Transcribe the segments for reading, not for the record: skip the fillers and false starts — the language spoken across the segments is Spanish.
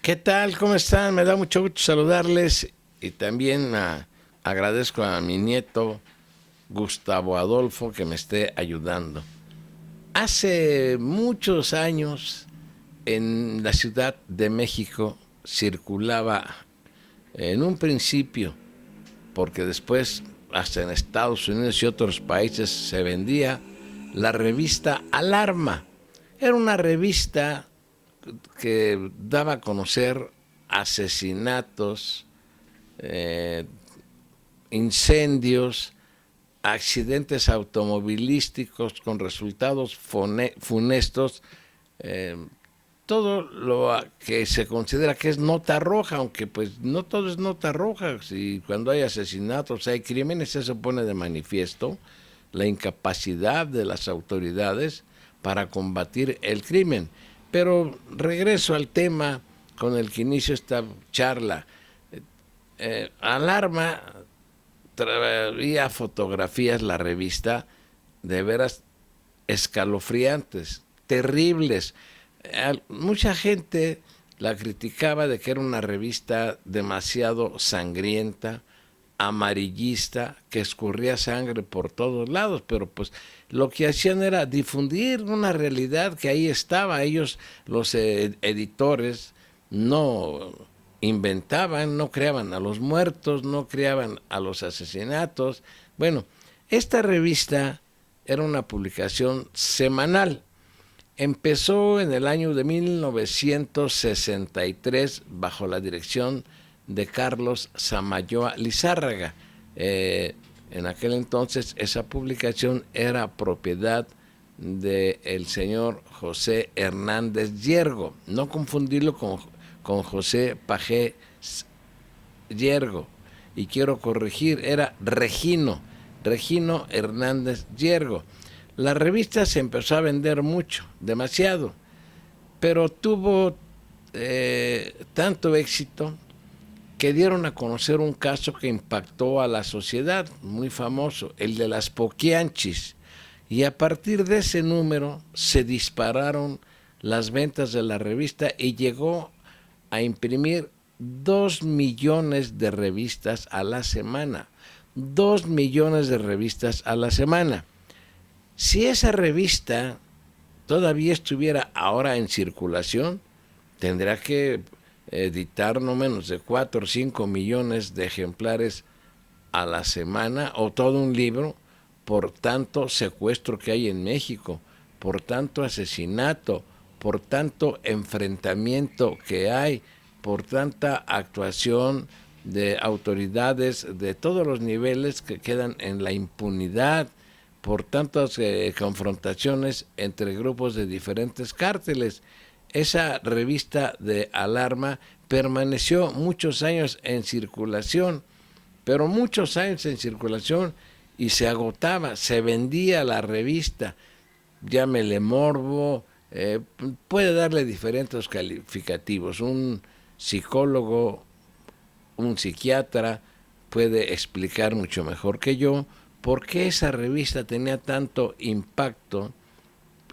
¿Qué tal? ¿Cómo están? Me da mucho gusto saludarles y también agradezco a mi nieto Gustavo Adolfo que me esté ayudando. Hace muchos años en la Ciudad de México circulaba en un principio, porque después hasta en Estados Unidos y otros países se vendía la revista Alarma. Era una revista que daba a conocer asesinatos, eh, incendios, accidentes automovilísticos con resultados funestos, eh, todo lo que se considera que es nota roja, aunque pues no todo es nota roja. Si cuando hay asesinatos, hay crímenes, eso pone de manifiesto la incapacidad de las autoridades para combatir el crimen. Pero regreso al tema con el que inicio esta charla. Alarma traía fotografías, la revista, de veras escalofriantes, terribles. Mucha gente la criticaba de que era una revista demasiado sangrienta, amarillista, que escurría sangre por todos lados, pero pues lo que hacían era difundir una realidad que ahí estaba. Ellos, los editores, no inventaban, no creaban a los muertos, no creaban a los asesinatos. Bueno, esta revista era una publicación semanal. Empezó en el año de 1963 bajo la dirección de Carlos Samayoa Lizárraga. En aquel entonces esa publicación era propiedad del señor José Hernández Yergo, no confundirlo con José Pajé Yergo, y quiero corregir, era Regino Hernández Yergo. La revista se empezó a vender mucho, demasiado, pero tuvo tanto éxito que dieron a conocer un caso que impactó a la sociedad, muy famoso, el de las Poquianchis. Y a partir de ese número se dispararon las ventas de la revista y llegó a imprimir 2 millones de revistas a la semana. 2 millones de revistas a la semana. Si esa revista todavía estuviera ahora en circulación, tendrá que editar no menos de 4 o 5 millones de ejemplares a la semana, o todo un libro, por tanto secuestro que hay en México, por tanto asesinato, por tanto enfrentamiento que hay, por tanta actuación de autoridades de todos los niveles que quedan en la impunidad, por tantas confrontaciones entre grupos de diferentes cárteles. Esa revista de Alarma permaneció muchos años en circulación, pero muchos años en circulación, y se agotaba, se vendía la revista. Llámele morbo, puede darle diferentes calificativos. Un psicólogo, un psiquiatra puede explicar mucho mejor que yo por qué esa revista tenía tanto impacto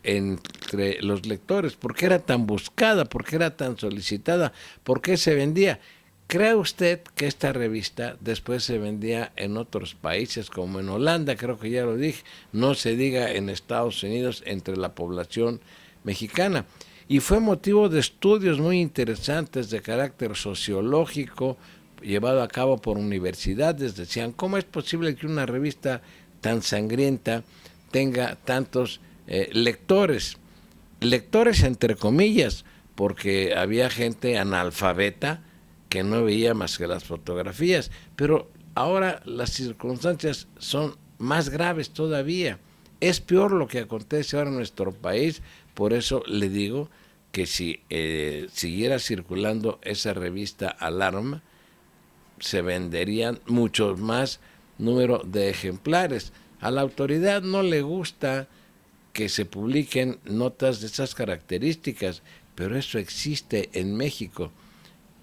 entre los lectores, por qué era tan buscada, por qué era tan solicitada, por qué se vendía. ¿Cree usted que esta revista después se vendía en otros países, como en Holanda, creo que ya lo dije, no se diga en Estados Unidos, entre la población mexicana? Y fue motivo de estudios muy interesantes de carácter sociológico, llevado a cabo por universidades. Decían, ¿cómo es posible que una revista tan sangrienta tenga tantos lectores? Lectores entre comillas, porque había gente analfabeta que no veía más que las fotografías. Pero ahora las circunstancias son más graves todavía. Es peor lo que acontece ahora en nuestro país. Por eso le digo que si siguiera circulando esa revista Alarma, se venderían muchos más número de ejemplares. A la autoridad no le gusta que se publiquen notas de esas características, pero eso existe en México.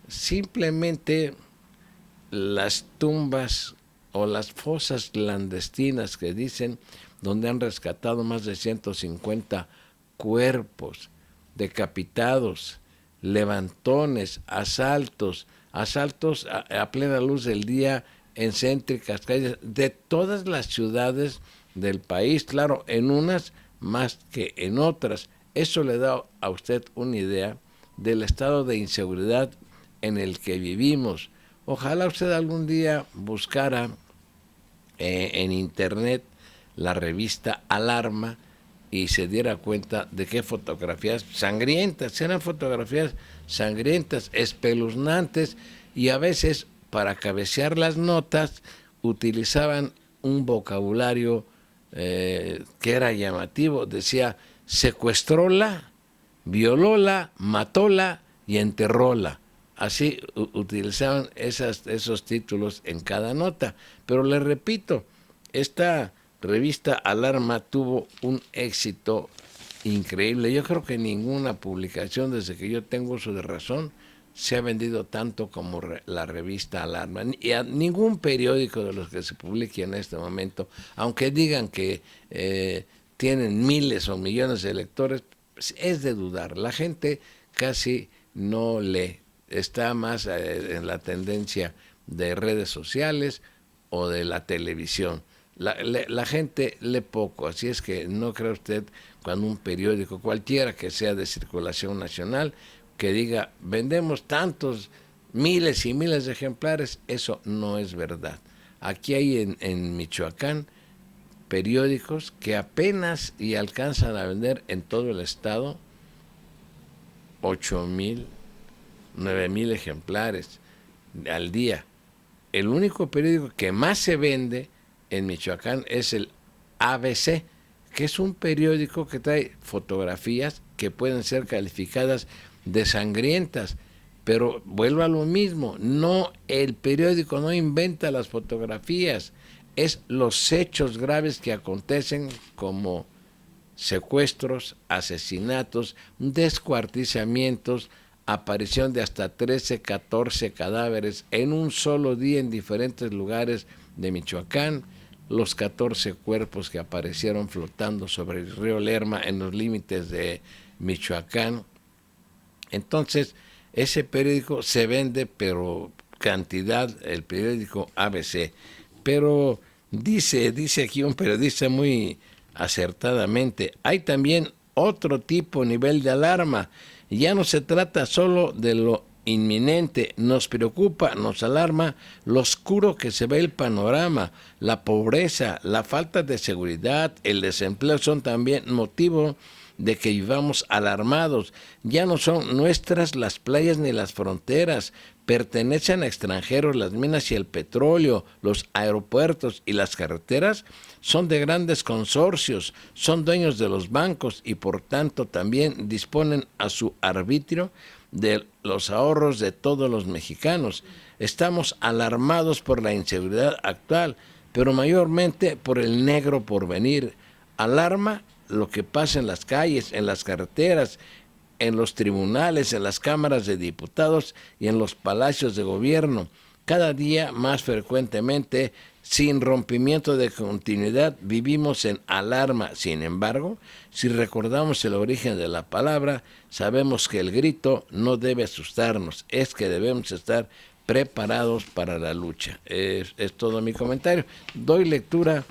Simplemente las tumbas o las fosas clandestinas que dicen, donde han rescatado más de 150 cuerpos decapitados, levantones, asaltos a plena luz del día en céntricas calles de todas las ciudades del país, claro, en unas más que en otras. Eso le da a usted una idea del estado de inseguridad en el que vivimos. Ojalá usted algún día buscara en internet la revista Alarma y se diera cuenta de qué fotografías sangrientas, eran fotografías sangrientas, espeluznantes, y a veces para cabecear las notas utilizaban un vocabulario que era llamativo. Decía: secuestróla, violóla, matóla y enterróla. Así utilizaban esos títulos en cada nota. Pero le repito, esta revista Alarma tuvo un éxito increíble. Yo creo que ninguna publicación, desde que yo tengo uso de razón, se ha vendido tanto como la revista Alarma. Y a ningún periódico de los que se publique en este momento, aunque digan que tienen miles o millones de lectores, es de dudar. La gente casi no lee. Está más en la tendencia de redes sociales o de la televisión. La gente lee poco, así es que no cree usted cuando un periódico, cualquiera que sea de circulación nacional, que diga vendemos tantos miles y miles de ejemplares, eso no es verdad. Aquí hay en Michoacán periódicos que apenas y alcanzan a vender en todo el estado 8,000, 9,000 ejemplares al día. El único periódico que más se vende en Michoacán es el ABC, que es un periódico que trae fotografías que pueden ser calificadas de sangrientas, pero vuelvo a lo mismo, no, el periódico no inventa las fotografías, es los hechos graves que acontecen, como secuestros, asesinatos, descuartizamientos, aparición de hasta 13, 14 cadáveres en un solo día en diferentes lugares de Michoacán, los 14 cuerpos que aparecieron flotando sobre el río Lerma en los límites de Michoacán. Entonces, ese periódico se vende, pero cantidad, el periódico ABC. Pero dice aquí un periodista muy acertadamente, hay también otro tipo, nivel de alarma. Ya no se trata solo de lo inminente, nos preocupa, nos alarma lo oscuro que se ve el panorama, la pobreza, la falta de seguridad, el desempleo son también motivo de que vivamos alarmados. Ya no son nuestras las playas ni las fronteras, pertenecen a extranjeros. Las minas y el petróleo, los aeropuertos y las carreteras son de grandes consorcios, son dueños de los bancos y por tanto también disponen a su arbitrio de los ahorros de todos los mexicanos. Estamos alarmados por la inseguridad actual, pero mayormente por el negro porvenir. Alarma lo que pasa en las calles, en las carreteras, en los tribunales, en las cámaras de diputados y en los palacios de gobierno. Cada día más frecuentemente, sin rompimiento de continuidad, vivimos en alarma. Sin embargo, si recordamos el origen de la palabra, sabemos que el grito no debe asustarnos, es que debemos estar preparados para la lucha. Es todo mi comentario. Doy lectura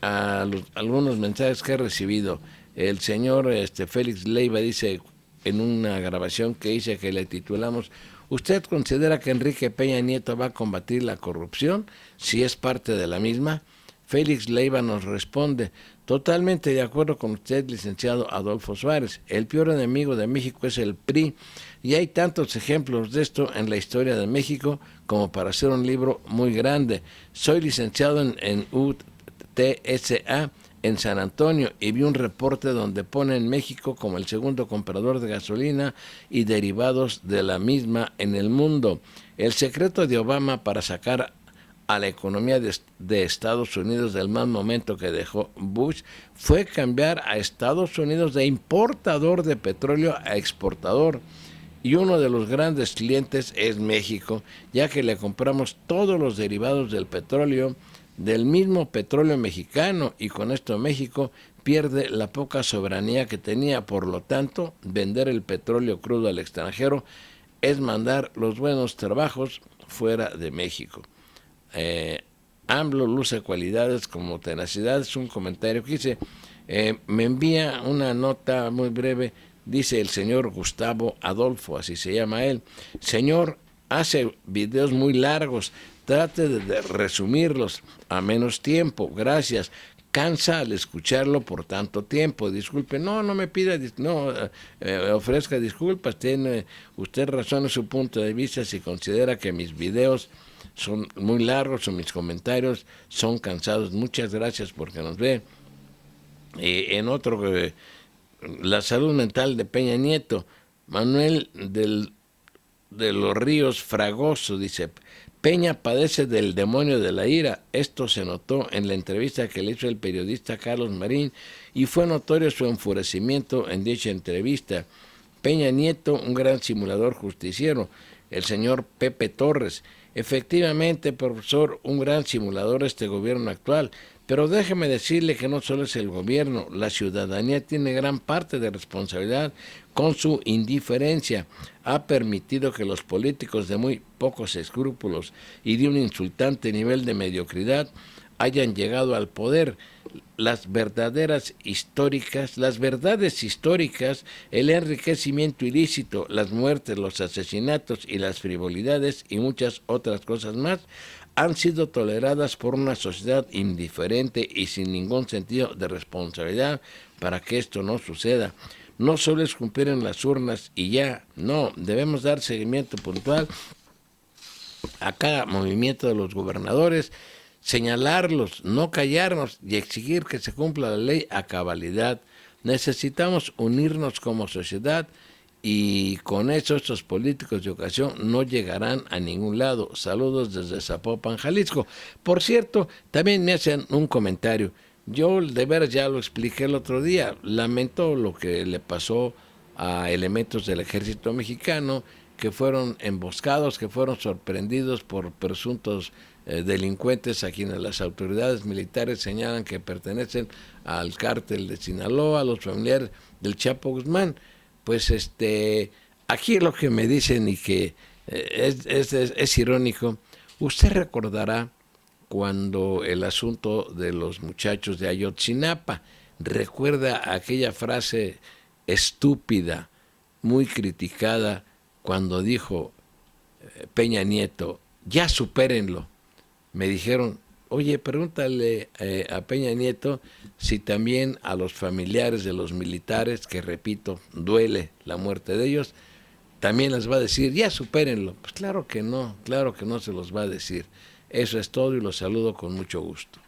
a algunos mensajes que he recibido. El señor Félix Leiva dice en una grabación que hice, que le titulamos: ¿usted considera que Enrique Peña Nieto va a combatir la corrupción si es parte de la misma? Félix Leiva nos responde: totalmente de acuerdo con usted, licenciado Adolfo Suárez. El peor enemigo de México es el PRI, y hay tantos ejemplos de esto en la historia de México como para hacer un libro muy grande. Soy licenciado en UTSA en San Antonio y vi un reporte donde ponen México como el segundo comprador de gasolina y derivados de la misma en el mundo. El secreto de Obama para sacar a la economía de Estados Unidos del mal momento que dejó Bush fue cambiar a Estados Unidos de importador de petróleo a exportador. Y uno de los grandes clientes es México, ya que le compramos todos los derivados del petróleo, del mismo petróleo mexicano, y con esto México pierde la poca soberanía que tenía. Por lo tanto, vender el petróleo crudo al extranjero es mandar los buenos trabajos fuera de México. AMLO luce cualidades como tenacidad, es un comentario que hice. Me envía una nota muy breve, dice el señor Gustavo Adolfo, así se llama él. Señor, hace videos muy largos, trate de resumirlos a menos tiempo, gracias. Cansa al escucharlo por tanto tiempo. Disculpe, no me pida, no ofrezca disculpas. Tiene usted razón en su punto de vista si considera que mis videos son muy largos o mis comentarios son cansados. Muchas gracias porque nos ve. En otro, la salud mental de Peña Nieto. Manuel de los Ríos Fragoso dice: Peña padece del demonio de la ira. Esto se notó en la entrevista que le hizo el periodista Carlos Marín y fue notorio su enfurecimiento en dicha entrevista. Peña Nieto, un gran simulador justiciero. El señor Pepe Torres: efectivamente, profesor, un gran simulador este gobierno actual. Pero déjeme decirle que no solo es el gobierno, la ciudadanía tiene gran parte de responsabilidad con su indiferencia. Ha permitido que los políticos de muy pocos escrúpulos y de un insultante nivel de mediocridad hayan llegado al poder. Las verdades históricas, el enriquecimiento ilícito, las muertes, los asesinatos y las frivolidades y muchas otras cosas más han sido toleradas por una sociedad indiferente y sin ningún sentido de responsabilidad para que esto no suceda. No solo es cumplir en las urnas y ya, no, debemos dar seguimiento puntual a cada movimiento de los gobernadores, señalarlos, no callarnos y exigir que se cumpla la ley a cabalidad. Necesitamos unirnos como sociedad y con eso estos políticos de ocasión no llegarán a ningún lado. Saludos desde Zapopan, Jalisco. Por cierto, también me hacen un comentario. Yo de veras ya lo expliqué el otro día. Lamento lo que le pasó a elementos del ejército mexicano que fueron emboscados, que fueron sorprendidos por presuntos delincuentes a quienes las autoridades militares señalan que pertenecen al cártel de Sinaloa, a los familiares del Chapo Guzmán. Pues aquí lo que me dicen y que es irónico, usted recordará cuando el asunto de los muchachos de Ayotzinapa, recuerda aquella frase estúpida, muy criticada, cuando dijo Peña Nieto: ya supérenlo. Me dijeron: oye, pregúntale a Peña Nieto si también a los familiares de los militares, que repito, duele la muerte de ellos, también les va a decir: ya supérenlo. Pues claro que no se los va a decir. Eso es todo y los saludo con mucho gusto.